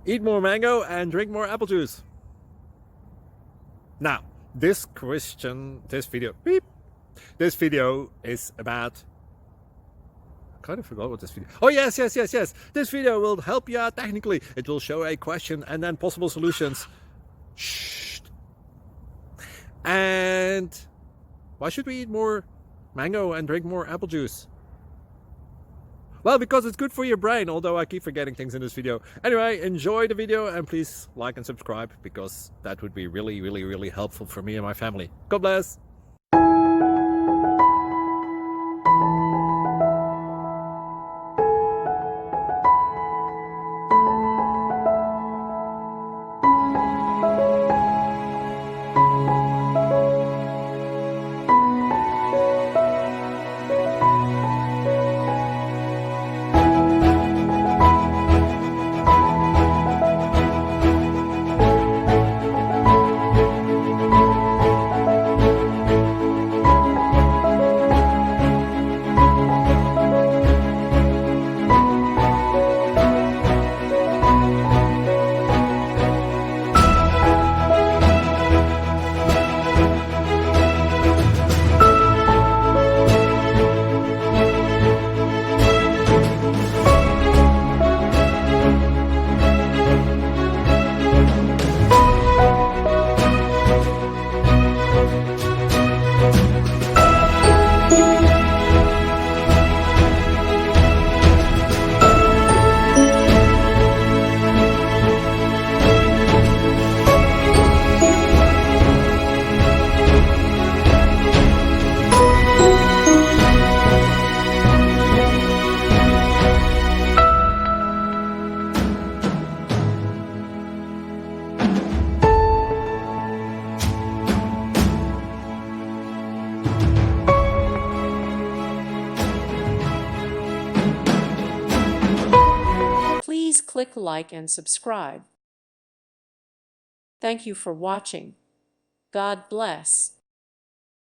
Eat more mango and drink more apple juice. Now, this video is about, I kind of forgot what this video. Oh, yes. This video will help you out technically. It will show a question and then possible solutions. Shh. And why should we eat more mango and drink more apple juice? Well, because it's good for your brain, although I keep forgetting things in this video. Anyway, enjoy the video and please like and subscribe, because that would be really helpful for me and my family. God bless! Please click like and subscribe. Thank you for watching. God bless.